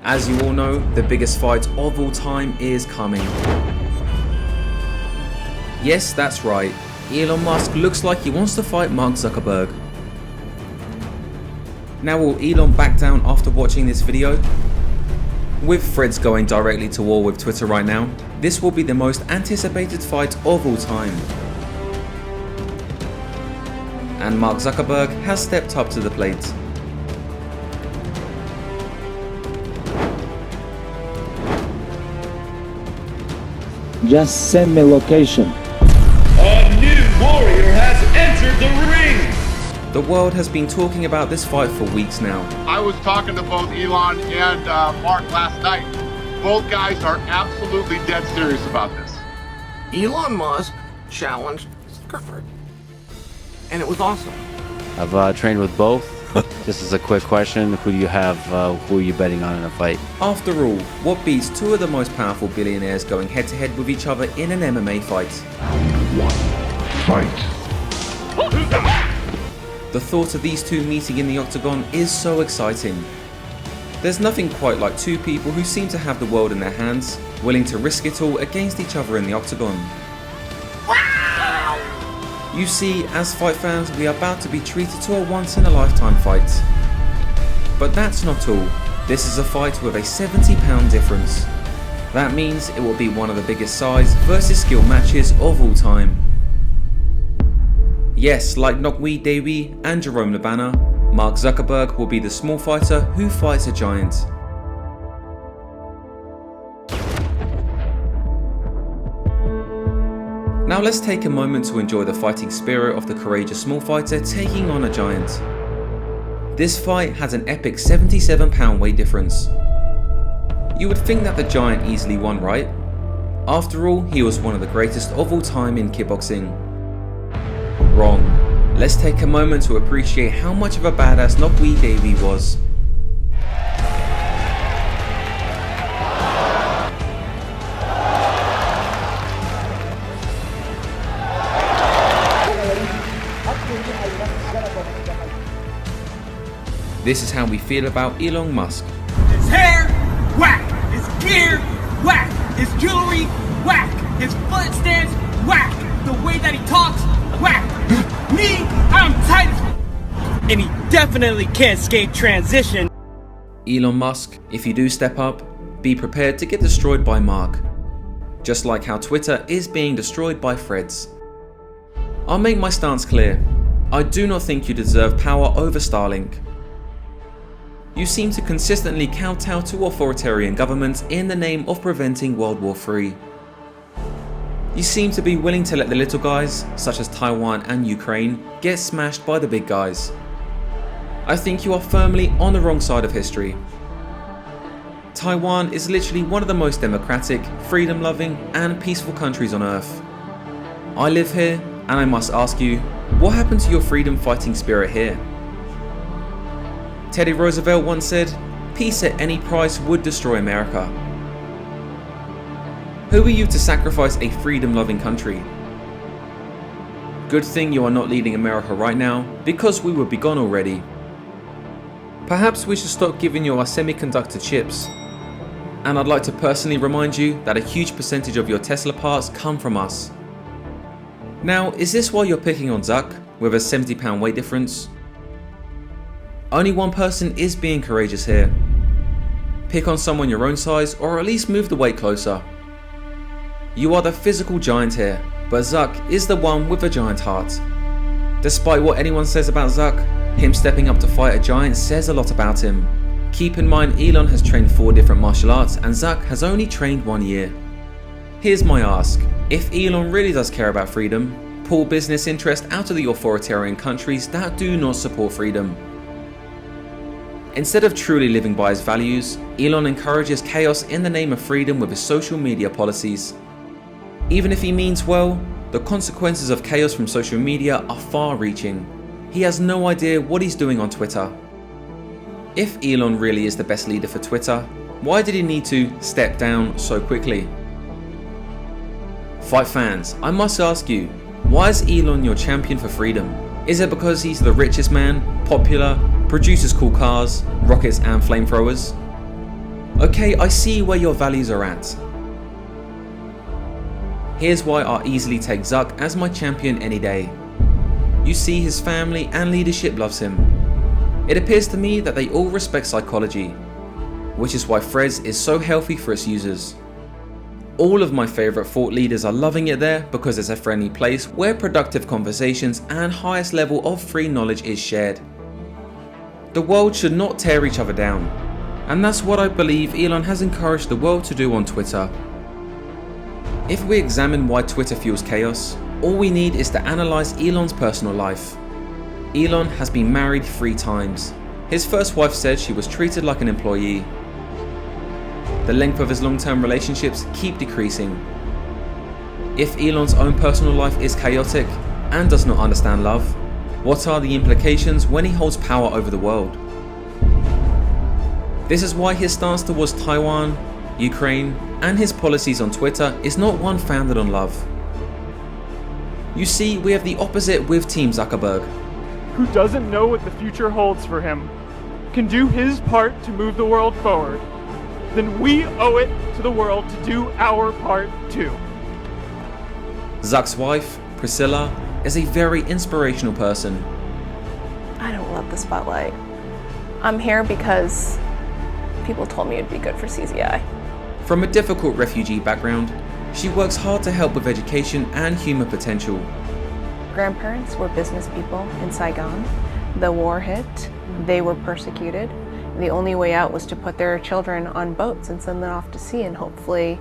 As you all know, the biggest fight of all time is coming. Yes, that's right. Elon Musk looks like he wants to fight Mark Zuckerberg. Now, will Elon back down after watching this video? With threads going directly to war with Twitter right now, this will be the most anticipated fight of all time. And Mark Zuckerberg has stepped up to the plate. Just send me location. A new warrior has entered the ring! The world has been talking about this fight for weeks now. I was talking to both Elon and Mark last night. Both guys are absolutely dead serious about this. Elon Musk challenged Zuckerberg, and it was awesome. I've trained with both. Just as a quick question, who do you have, who are you betting on in a fight? After all, what beats two of the most powerful billionaires going head to head with each other in an MMA fight? Fight. The thought of these two meeting in the octagon is so exciting. There's nothing quite like two people who seem to have the world in their hands, willing to risk it all against each other in the octagon. You see, as fight fans, we are about to be treated to a once-in-a-lifetime fight. But that's not all. This is a fight with a 70-pound difference. That means it will be one of the biggest size versus skill matches of all time. Yes, like Nokweed, Davy and Jerome, Mark Zuckerberg will be the small fighter who fights a giant. Now let's take a moment to enjoy the fighting spirit of the courageous small fighter taking on a giant. This fight has an epic 77-pound weight difference. You would think that the giant easily won, right? After all, he was one of the greatest of all time in kickboxing. Wrong. Let's take a moment to appreciate how much of a badass Nokweed Davy was. This is how we feel about Elon Musk. His hair, whack. His gear, whack. His jewelry, whack. His foot stance, whack. The way that he talks, whack. Me, I'm tight as and he definitely can't skate transition. Elon Musk, if you do step up, be prepared to get destroyed by Mark. Just like how Twitter is being destroyed by threads. I'll make my stance clear. I do not think you deserve power over Starlink. You seem to consistently kowtow to authoritarian governments in the name of preventing World War III. You seem to be willing to let the little guys, such as Taiwan and Ukraine, get smashed by the big guys. I think you are firmly on the wrong side of history. Taiwan is literally one of the most democratic, freedom-loving and peaceful countries on earth. I live here, and I must ask you, what happened to your freedom-fighting spirit here? Teddy Roosevelt once said, "Peace at any price would destroy America." Who are you to sacrifice a freedom-loving country? Good thing you are not leading America right now, because we would be gone already. Perhaps we should stop giving you our semiconductor chips. And I'd like to personally remind you that a huge percentage of your Tesla parts come from us. Now, is this why you're picking on Zuck, with a 70-pound weight difference? Only one person is being courageous here. Pick on someone your own size, or at least move the weight closer. You are the physical giant here, but Zuck is the one with a giant heart. Despite what anyone says about Zuck, him stepping up to fight a giant says a lot about him. Keep in mind Elon has trained 4 different martial arts and Zuck has only trained 1 year. Here's my ask, if Elon really does care about freedom, pull business interest out of the authoritarian countries that do not support freedom. Instead of truly living by his values, Elon encourages chaos in the name of freedom with his social media policies. Even if he means well, the consequences of chaos from social media are far-reaching. He has no idea what he's doing on Twitter. If Elon really is the best leader for Twitter, why did he need to step down so quickly? Fight fans, I must ask you, why is Elon your champion for freedom? Is it because he's the richest man, popular, produces cool cars, rockets and flamethrowers? Okay, I see where your values are at. Here's why I easily take Zuck as my champion any day. You see, his family and leadership loves him. It appears to me that they all respect psychology, which is why Threads is so healthy for its users. All of my favourite thought leaders are loving it there because it's a friendly place where productive conversations and highest level of free knowledge is shared. The world should not tear each other down, and that's what I believe Elon has encouraged the world to do on Twitter. If we examine why Twitter fuels chaos, all we need is to analyse Elon's personal life. Elon has been married 3 times. His first wife said she was treated like an employee. The length of his long-term relationships keep decreasing. If Elon's own personal life is chaotic and does not understand love, what are the implications when he holds power over the world? This is why his stance towards Taiwan, Ukraine, and his policies on Twitter is not one founded on love. You see, we have the opposite with Team Zuckerberg. Who doesn't know what the future holds for him, can do his part to move the world forward, then we owe it to the world to do our part too. Zuck's wife, Priscilla, is a very inspirational person. I don't love the spotlight. I'm here because people told me it'd be good for CZI. From a difficult refugee background, she works hard to help with education and human potential. Grandparents were business people in Saigon. The war hit, they were persecuted. The only way out was to put their children on boats and send them off to sea, and hopefully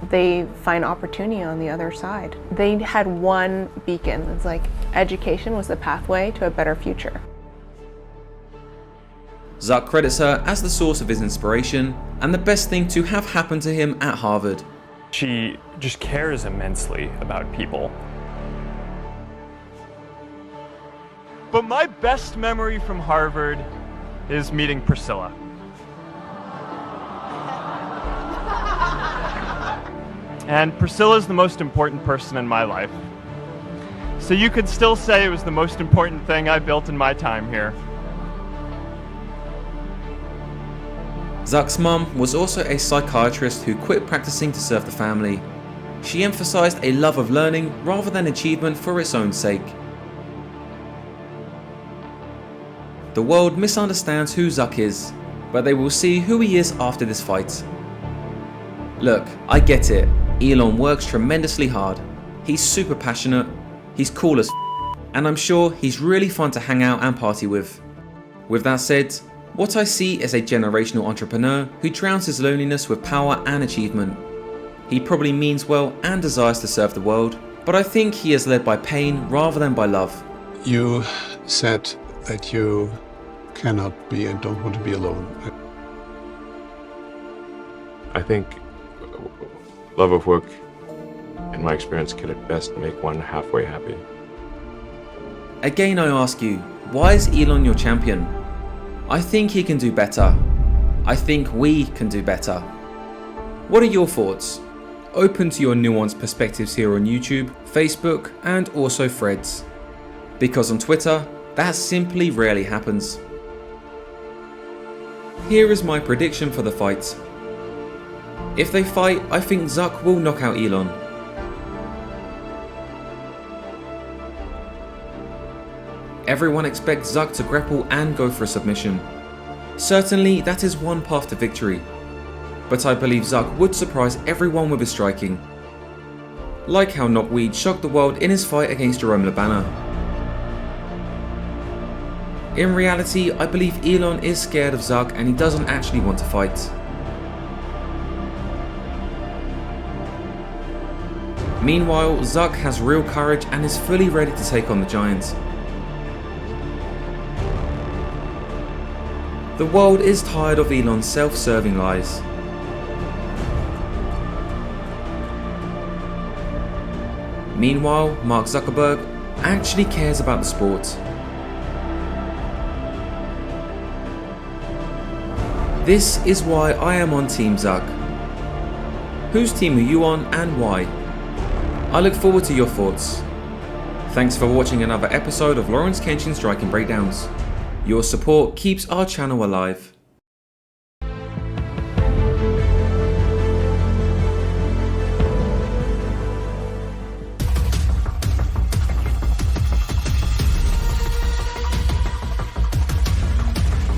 they find opportunity on the other side. They had one beacon. It's like education was the pathway to a better future. Zuck credits her as the source of his inspiration and the best thing to have happened to him at Harvard. She just cares immensely about people. But my best memory from Harvard is meeting Priscilla. And Priscilla's the most important person in my life. So you could still say it was the most important thing I built in my time here. Zuck's mum was also a psychiatrist who quit practicing to serve the family. She emphasized a love of learning rather than achievement for its own sake. The world misunderstands who Zuck is, but they will see who he is after this fight. Look, I get it. Elon works tremendously hard. He's super passionate, he's cool as and I'm sure he's really fun to hang out and party with. With that said, what I see is a generational entrepreneur who drowns his loneliness with power and achievement. He probably means well and desires to serve the world, but I think he is led by pain rather than by love. You said that you cannot be and don't want to be alone. I think love of work, in my experience, can at best make one halfway happy. Again, I ask you, why is Elon your champion? I think he can do better. I think we can do better. What are your thoughts? Open to your nuanced perspectives here on YouTube, Facebook, and also Threads. Because on Twitter, that simply rarely happens. Here is my prediction for the fight. If they fight, I think Zuck will knock out Elon. Everyone expects Zuck to grapple and go for a submission. Certainly, that is one path to victory. But I believe Zuck would surprise everyone with his striking. Like how Nokweed shocked the world in his fight against Jerome. In reality, I believe Elon is scared of Zuck and he doesn't actually want to fight. Meanwhile, Zuck has real courage and is fully ready to take on the giant. The world is tired of Elon's self-serving lies. Meanwhile, Mark Zuckerberg actually cares about the sport. This is why I am on Team Zuck. Whose team are you on and why? I look forward to your thoughts. Thanks for watching another episode of Lawrence Kenshin Striking Breakdowns. Your support keeps our channel alive.